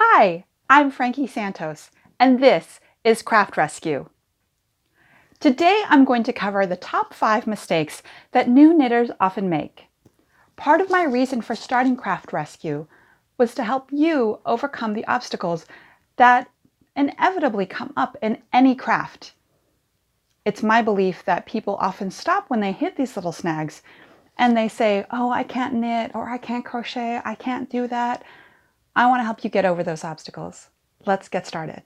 Hi, I'm Frankie Santos, and this is Craft Rescue. Today I'm going to cover the top 5 mistakes that new knitters often make. Part of my reason for starting Craft Rescue was to help you overcome the obstacles that inevitably come up in any craft. It's my belief that people often stop when they hit these little snags and they say, oh, I can't knit, or I can't crochet, I can't do that. I want to help you get over those obstacles. Let's get started.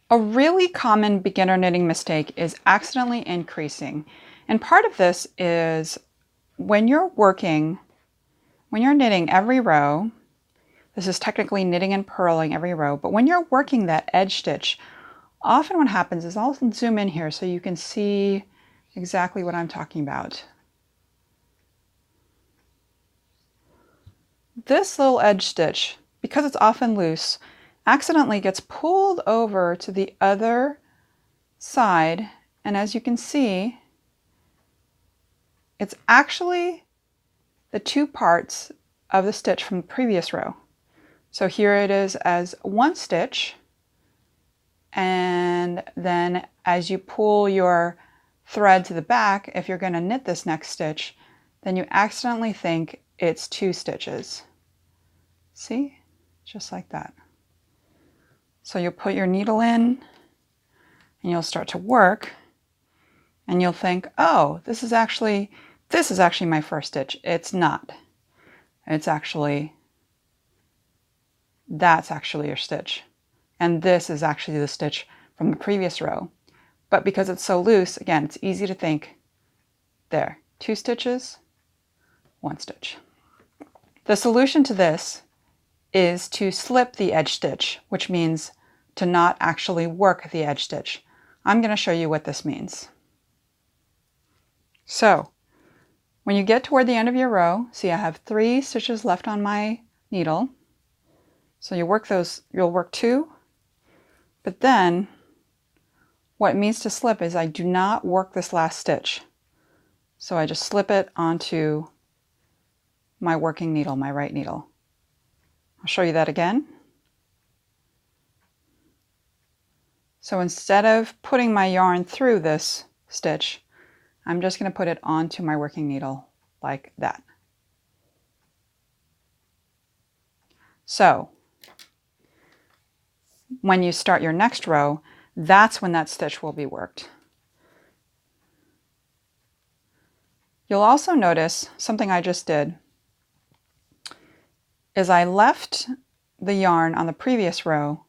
A really common beginner knitting mistake is accidentally increasing. And part of this is when you're knitting every row, this is technically knitting and purling every row, but when you're working that edge stitch, often what happens is, I'll zoom in here so you can see exactly what I'm talking about. This little edge stitch, because it's often loose, accidentally gets pulled over to the other side, and as you can see, it's actually the two parts of the stitch from the previous row. So here it is as one stitch, and then as you pull your thread to the back, if you're going to knit this next stitch, then you accidentally think it's 2 stitches. See? Just like that. So you'll put your needle in and you'll start to work and you'll think, oh, this is actually my first stitch. It's not. It's actually, that's actually your stitch. And this is actually the stitch from the previous row. But because it's so loose, again, it's easy to think, there, 2 stitches, 1 stitch. The solution to this is to slip the edge stitch, which means to not actually work the edge stitch. I'm going to show you what this means. So when you get toward the end of your row, see I have 3 stitches left on my needle. So you'll work 2, but then what it means to slip is I do not work this last stitch. So I just slip it onto my working needle, my right needle. I'll show you that again. So instead of putting my yarn through this stitch, I'm just going to put it onto my working needle like that. So when you start your next row, that's when that stitch will be worked. You'll also notice something I just did is I left the yarn on the previous row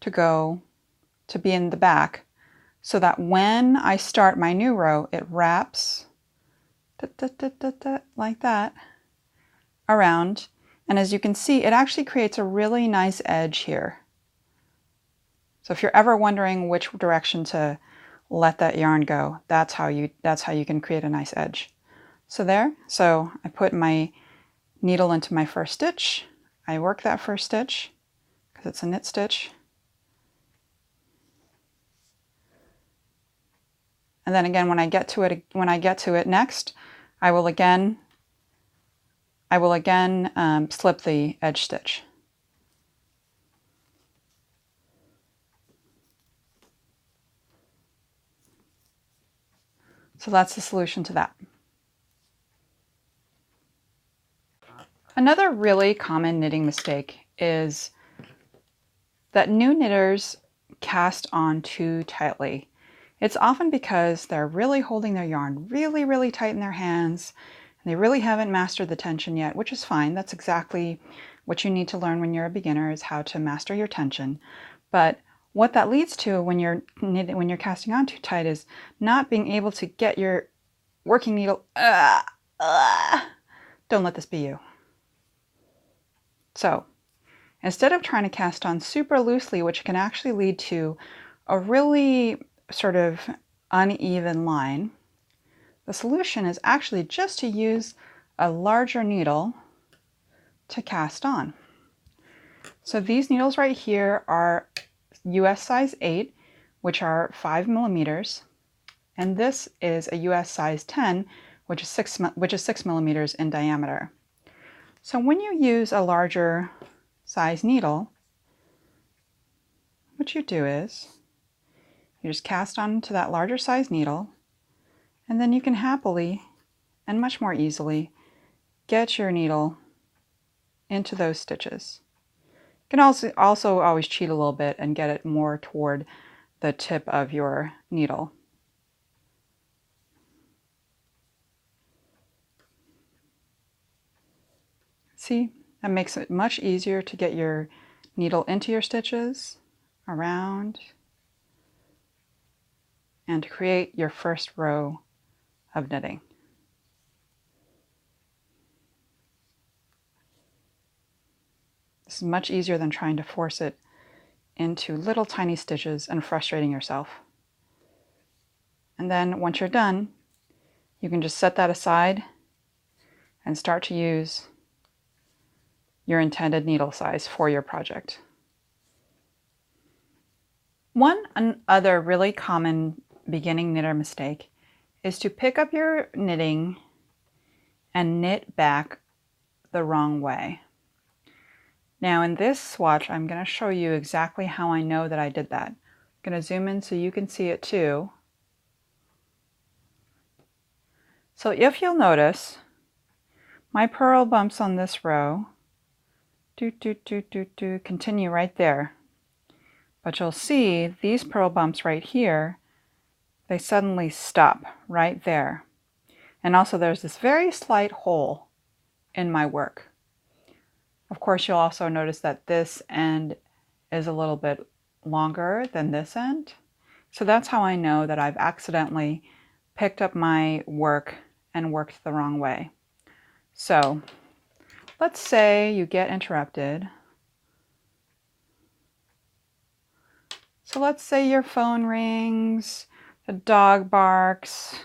to be in the back so that when I start my new row, it wraps like that around. And as you can see, it actually creates a really nice edge here. So if you're ever wondering which direction to let that yarn go, that's how you can create a nice edge. So there, so I put my needle into my first stitch. I work that first stitch because it's a knit stitch. And then again, when I get to it next, I will again slip the edge stitch. So that's the solution to that. Another really common knitting mistake is that new knitters cast on too tightly. It's often because they're really holding their yarn really tight in their hands, and they really haven't mastered the tension yet, which is fine. That's exactly what you need to learn when you're a beginner, is how to master your tension. But what that leads to when you're casting on too tight is not being able to get your working needle. Don't let this be you. So instead of trying to cast on super loosely, which can actually lead to a really sort of uneven line, the solution is actually just to use a larger needle to cast on. So these needles right here are US size 8, which are 5 millimeters, and this is a US size 10, which is 6 millimeters in diameter. So when you use a larger size needle, what you do is you just cast onto that larger size needle, and then you can happily and much more easily get your needle into those stitches. You can also always cheat a little bit and get it more toward the tip of your needle. See, that makes it much easier to get your needle into your stitches, around, and to create your first row of knitting. This is much easier than trying to force it into little tiny stitches and frustrating yourself. And then once you're done, you can just set that aside and start to use your intended needle size for your project. One other really common beginning knitter mistake is to pick up your knitting and knit back the wrong way. Now in this swatch, I'm going to show you exactly how I know that I did that. I'm going to zoom in so you can see it too. So if you'll notice, my purl bumps on this row continue right there. But you'll see these purl bumps right here, they suddenly stop right there. And also there's this very slight hole in my work. Of course, you'll also notice that this end is a little bit longer than this end. So that's how I know that I've accidentally picked up my work and worked the wrong way. So let's say you get interrupted. So let's say your phone rings, the dog barks,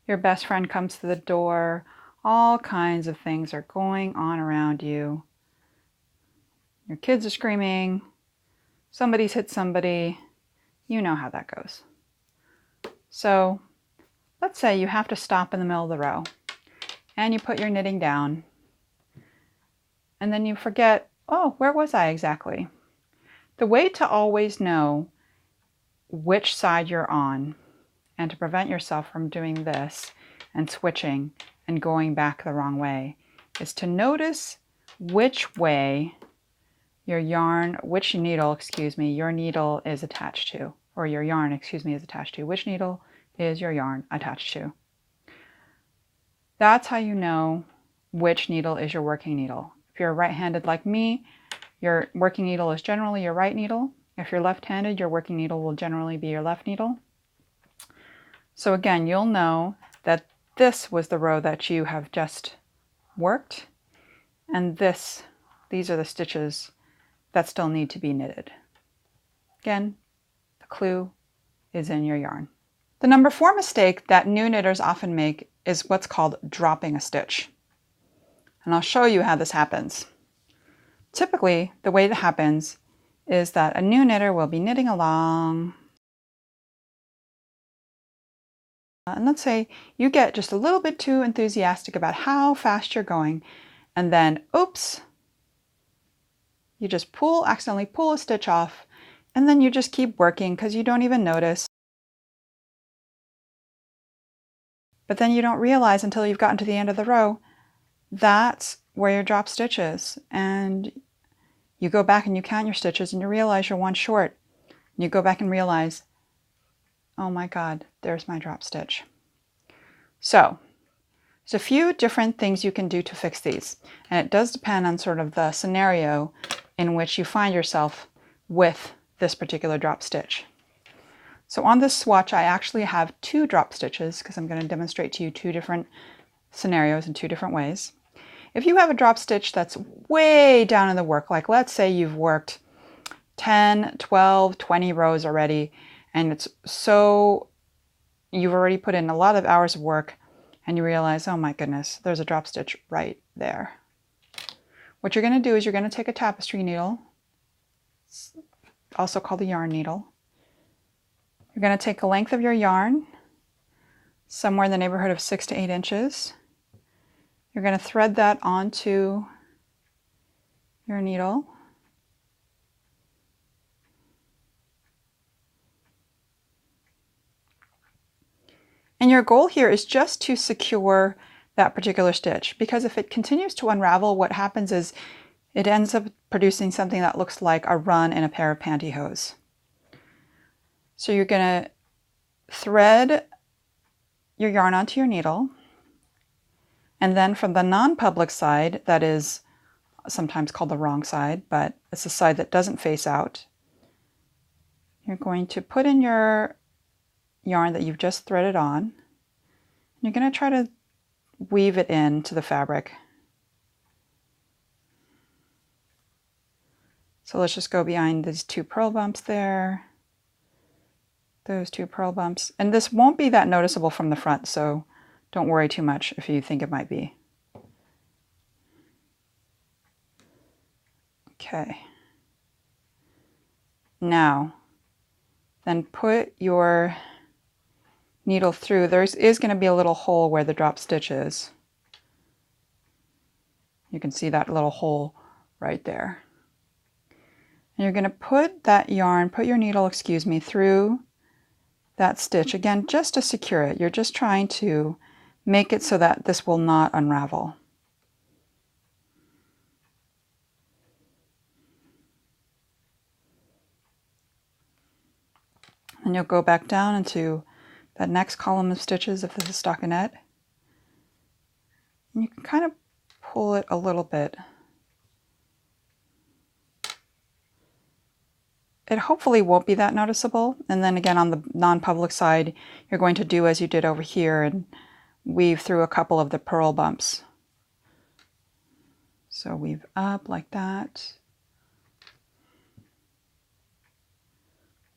your best friend comes to the door, all kinds of things are going on around you. Your kids are screaming, somebody's hit somebody, you know how that goes. So let's say you have to stop in the middle of the row and you put your knitting down and then you forget, oh, where was I exactly? The way to always know which side you're on and to prevent yourself from doing this and switching and going back the wrong way is to notice which way your needle is attached to, or your yarn, is attached to. Which needle is your yarn attached to? That's how you know which needle is your working needle. If you're right-handed like me, your working needle is generally your right needle. If you're left-handed, your working needle will generally be your left needle. So again, you'll know that this was the row that you have just worked, and these are the stitches that still need to be knitted. Again, the clue is in your yarn. The number 4 mistake that new knitters often make is what's called dropping a stitch. And I'll show you how this happens. Typically, the way that happens is that a new knitter will be knitting along. And let's say you get just a little bit too enthusiastic about how fast you're going, and then, oops, you just accidentally pull a stitch off, and then you just keep working because you don't even notice. But then you don't realize until you've gotten to the end of the row, that's where your drop stitch is. And you go back and you count your stitches and you realize you're one short. And you go back and realize, oh my God, there's my drop stitch. So there's a few different things you can do to fix these. And it does depend on sort of the scenario in which you find yourself with this particular drop stitch. So on this swatch, I actually have 2 drop stitches because I'm going to demonstrate to you 2 different scenarios in 2 different ways. If you have a drop stitch that's way down in the work, like let's say you've worked 10, 12, 20 rows already, and you've already put in a lot of hours of work, and you realize, oh my goodness, there's a drop stitch right there. What you're going to do is you're going to take a tapestry needle, also called a yarn needle. You're going to take a length of your yarn, somewhere in the neighborhood of 6 to 8 inches. You're going to thread that onto your needle, And your goal here is just to secure that particular stitch, because if it continues to unravel, what happens is it ends up producing something that looks like a run in a pair of pantyhose. So you're going to thread your yarn onto your needle, and then from the non-public side, that is sometimes called the wrong side, but it's the side that doesn't face out, you're going to put in your yarn that you've just threaded on. You're going to try to weave it into the fabric. So let's just go behind these 2 purl bumps there, those 2 purl bumps. And this won't be that noticeable from the front, so don't worry too much if you think it might be. Okay. Now, then put your needle through. There is going to be a little hole where the drop stitch is. You can see that little hole right there. And you're going to put that yarn, put your needle, excuse me, through that stitch. Again, just to secure it. You're just trying to make it so that this will not unravel. And you'll go back down into that next column of stitches if this is stockinette. And you can kind of pull it a little bit. It hopefully won't be that noticeable. And then again, on the non-public side, you're going to do as you did over here and weave through a couple of the purl bumps. So weave up like that.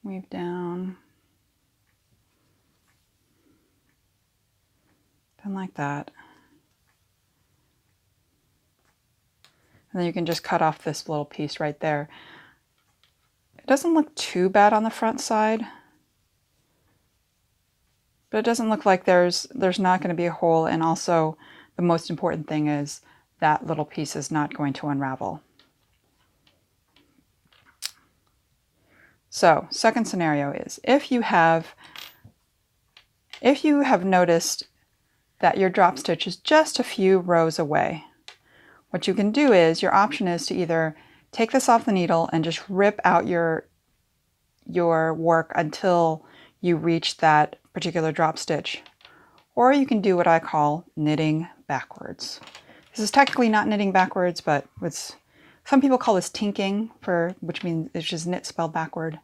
Weave down. Then like that. And then you can just cut off this little piece right there. It doesn't look too bad on the front side, but it doesn't look like there's not going to be a hole, and also the most important thing is that little piece is not going to unravel. So, second scenario is if you have noticed that your drop stitch is just a few rows away, what you can do is your option is to either take this off the needle and just rip out your work until you reach that particular drop stitch. Or you can do what I call knitting backwards. This is technically not knitting backwards, but some people call this tinking, which means it's just knit spelled backward.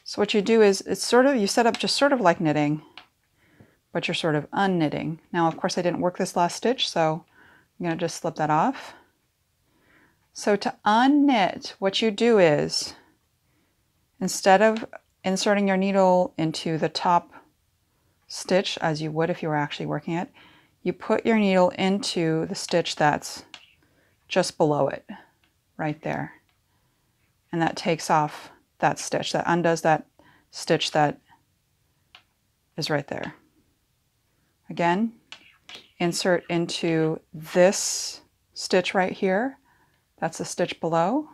So what you do is you set up just sort of like knitting, but you're sort of unknitting. Now, of course, I didn't work this last stitch, so I'm going to just slip that off. So to unknit, what you do is, instead of inserting your needle into the top stitch, as you would if you were actually working it, you put your needle into the stitch that's just below it, right there. And that takes off that stitch, that undoes that stitch that is right there. Again, insert into this stitch right here. That's the stitch below,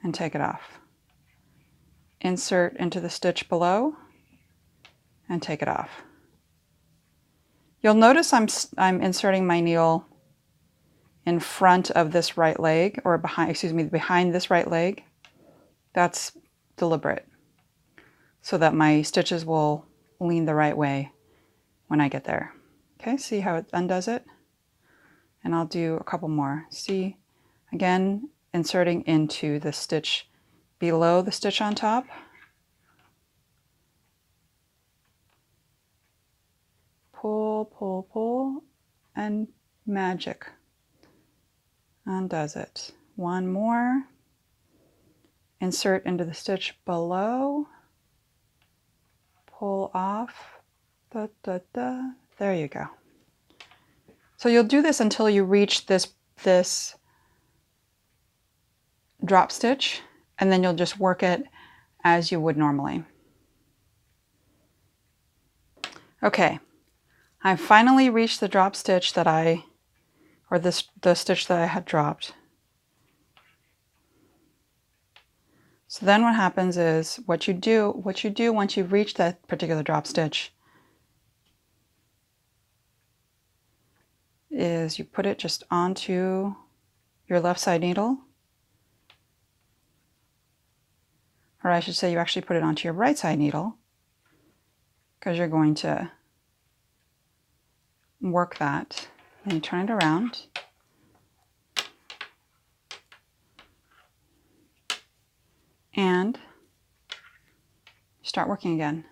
and take it off. Insert into the stitch below and take it off. You'll notice I'm inserting my needle in front of this right leg, or behind this right leg. That's deliberate, so that my stitches will lean the right way when I get there. Okay, see how it undoes it? And I'll do a couple more. See, again, inserting into the stitch below the stitch on top. Pull, pull, pull, and magic. Undoes it. One more. Insert into the stitch below. Pull off. Da, da, da. There you go. So you'll do this until you reach this drop stitch, and then you'll just work it as you would normally. Okay, I finally reached the drop stitch the stitch that I had dropped. So then what happens is what you do once you've reached that particular drop stitch is you put it just onto your left side needle, or I should say you actually put it onto your right side needle, because you're going to work that. Then you turn it around. And start working again.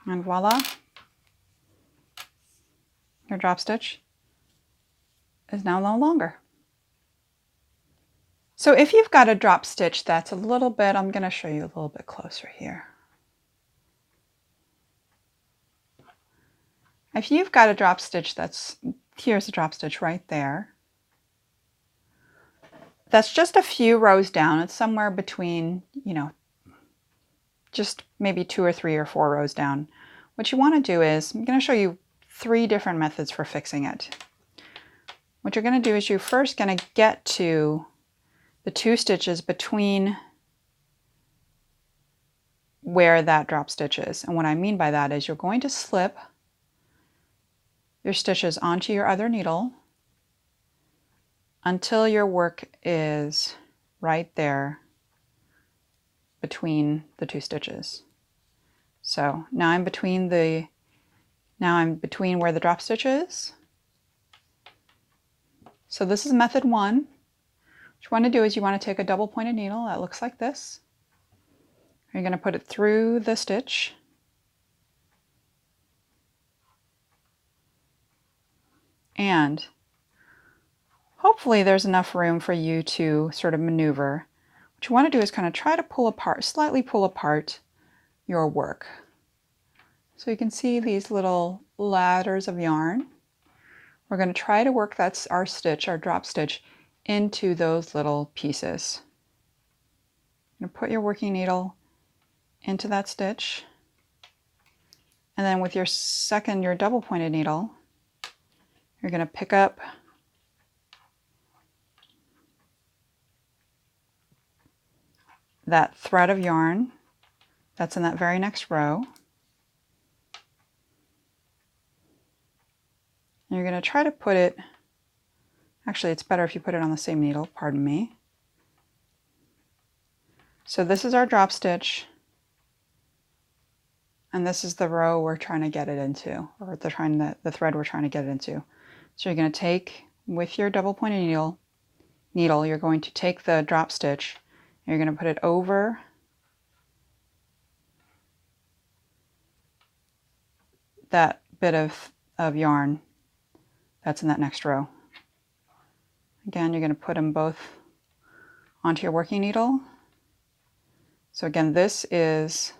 And voila, your drop stitch is now no longer. So if you've got a drop stitch that's a little bit, I'm going to show you a little bit closer here. If you've got a drop stitch here's a drop stitch right there. That's just a few rows down. It's somewhere between, just maybe 2 or 3 or 4 rows down. What you want to do is, I'm going to show you 3 different methods for fixing it. What you're going to do is you're first going to get to the 2 stitches between where that drop stitch is. And what I mean by that is you're going to slip your stitches onto your other needle until your work is right there between the 2 stitches. So now I'm between where the drop stitch is. So this is method 1. What you want to do is you want to take a double pointed needle that looks like this. You're going to put it through the stitch. And hopefully there's enough room for you to sort of maneuver. What you want to do is kind of try to slightly pull apart your work. So you can see these little ladders of yarn. We're going to try to work our drop stitch, into those little pieces. You're going to put your working needle into that stitch, and then with your double pointed needle, you're going to pick up that thread of yarn that's in that very next row. And you're going to try to put it, actually it's better if you put it on the same needle, pardon me. So this is our drop stitch, and this is the row we're trying to get it into, or the thread we're trying to get it into. So you're going to take, with your double pointed needle, you're going to take the drop stitch, and you're going to put it over that bit of yarn that's in that next row. Again, you're going to put them both onto your working needle. So again, this is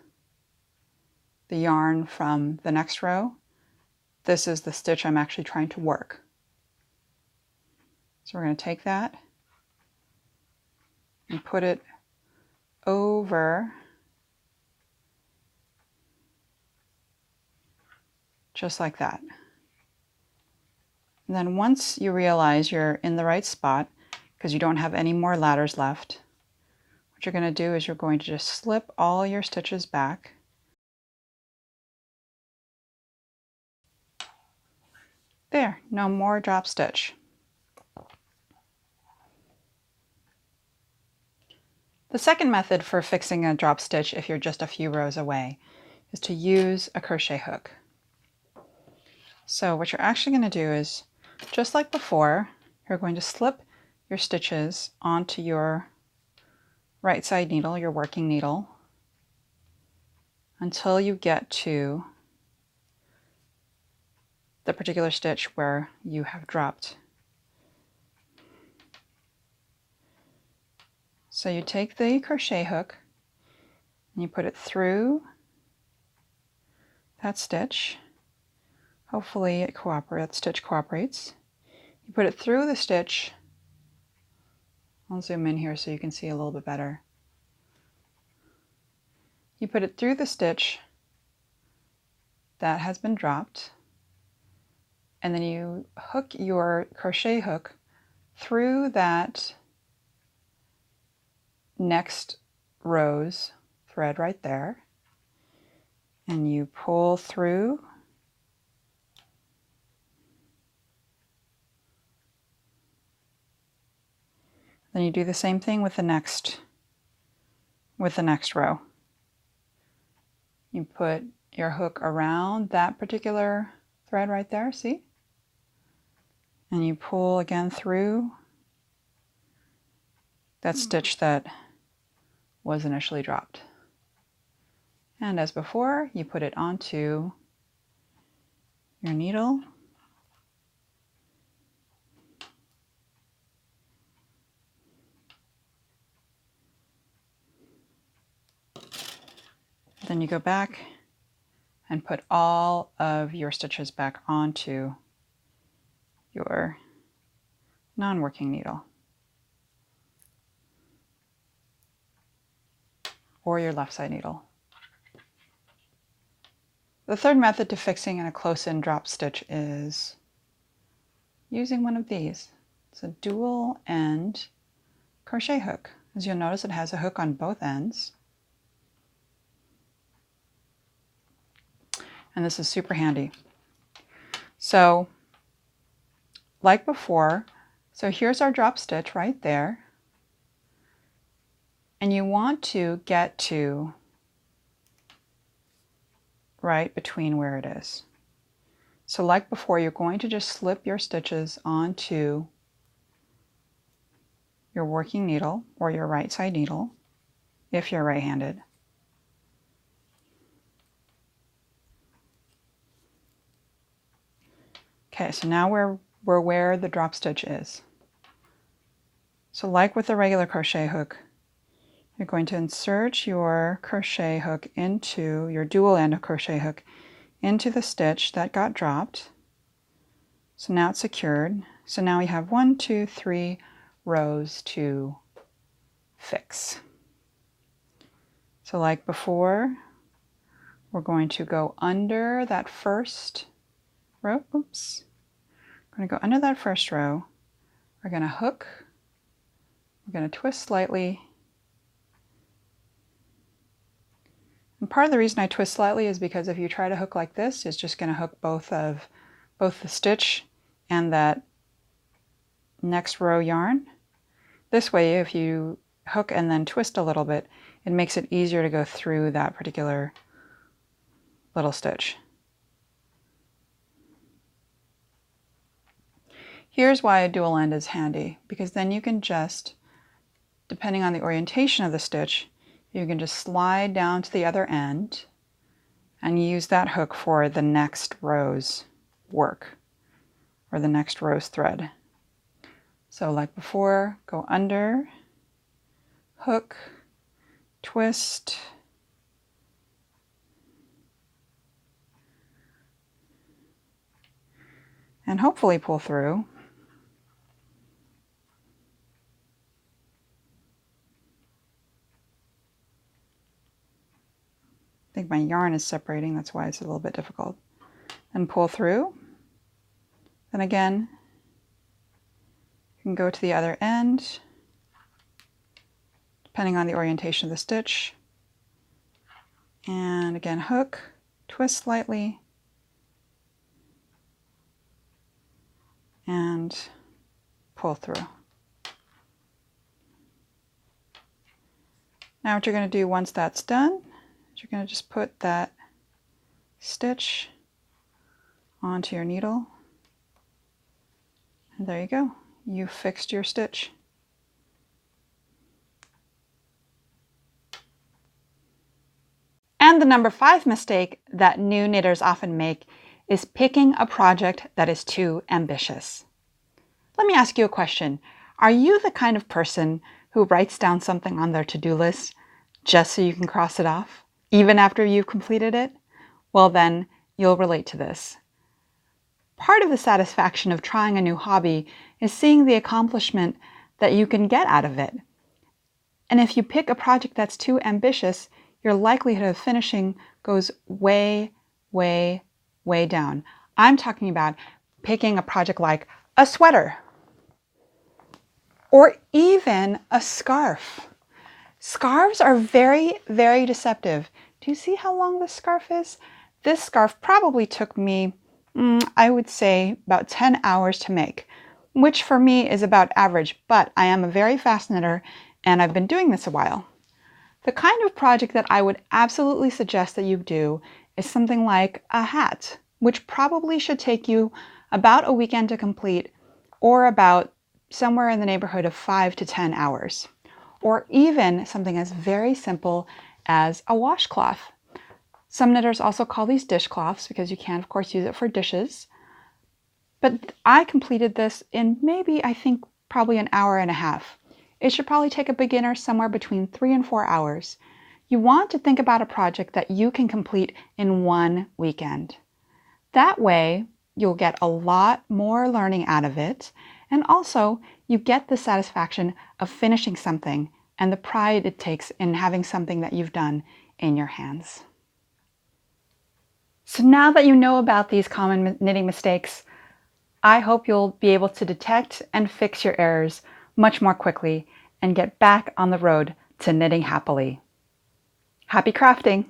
the yarn from the next row. This is the stitch I'm actually trying to work. So we're going to take that and put it over just like that. And then once you realize you're in the right spot, because you don't have any more ladders left, what you're going to do is you're going to just slip all your stitches back. There, no more drop stitch. The second method for fixing a drop stitch if you're just a few rows away is to use a crochet hook. So what you're actually going to do is, just like before, you're going to slip your stitches onto your right side needle, your working needle, until you get to the particular stitch where you have dropped. So you take the crochet hook and you put it through that stitch. Hopefully that stitch cooperates. You put it through the stitch. I'll zoom in here so you can see a little bit better. You put it through the stitch that has been dropped, and then you hook your crochet hook through that next row's thread right there, and you pull through. Then you do the same thing with the next row. You put your hook around that particular thread right there, see? And you pull again through that stitch that was initially dropped. And as before, you put it onto your needle. Then you go back and put all of your stitches back onto your non-working needle or your left side needle. The third method to fixing in a close-in drop stitch is using one of these. It's a dual end crochet hook. As you'll notice, it has a hook on both ends. And this is super handy. So, like before, so here's our drop stitch right there. And you want to get to right between where it is. So like before, you're going to just slip your stitches onto your working needle or your right side needle if you're right-handed. Okay, so now we're where the drop stitch is. So like with the regular crochet hook, you're going to insert your crochet hook into your dual end of crochet hook into the stitch that got dropped. So now it's secured. So now we have 1, 2, 3 rows to fix. So like before, we're going to go under that first row. Oops. We're going to go under that first row. We're going to hook. We're going to twist slightly. And part of the reason I twist slightly is because if you try to hook like this, it's just going to hook both the stitch and that next row yarn. This way, if you hook and then twist a little bit, it makes it easier to go through that particular little stitch. Here's why a dual end is handy, because then you can just, depending on the orientation of the stitch, you can just slide down to the other end and use that hook for the next row's work or the next row's thread. So like before, go under, hook, twist, and hopefully pull through. I think my yarn is separating, that's why it's a little bit difficult. Then pull through. Then again, you can go to the other end, depending on the orientation of the stitch. And again, hook, twist slightly, and pull through. Now what you're going to do once that's done, you're going to just put that stitch onto your needle. And there you go. You fixed your stitch. And the number 5 mistake that new knitters often make is picking a project that is too ambitious. Let me ask you a question. Are you the kind of person who writes down something on their to-do list just so you can cross it off, even after you've completed it? Well then, you'll relate to this. Part of the satisfaction of trying a new hobby is seeing the accomplishment that you can get out of it. And if you pick a project that's too ambitious, your likelihood of finishing goes way, way, way down. I'm talking about picking a project like a sweater or even a scarf. Scarves are very, very deceptive. Do you see how long this scarf is? This scarf probably took me, I would say, about 10 hours to make, which for me is about average, but I am a very fast knitter and I've been doing this a while. The kind of project that I would absolutely suggest that you do is something like a hat, which probably should take you about a weekend to complete, or about somewhere in the neighborhood of 5 to 10 hours. Or even something as very simple as a washcloth. Some knitters also call these dishcloths because you can, of course, use it for dishes. But I completed this in maybe, I think, probably an hour and a half. It should probably take a beginner somewhere between 3 and 4 hours. You want to think about a project that you can complete in one weekend. That way, you'll get a lot more learning out of it, and also you get the satisfaction of finishing something and the pride it takes in having something that you've done in your hands. So now that you know about these common knitting mistakes, I hope you'll be able to detect and fix your errors much more quickly and get back on the road to knitting happily. Happy crafting!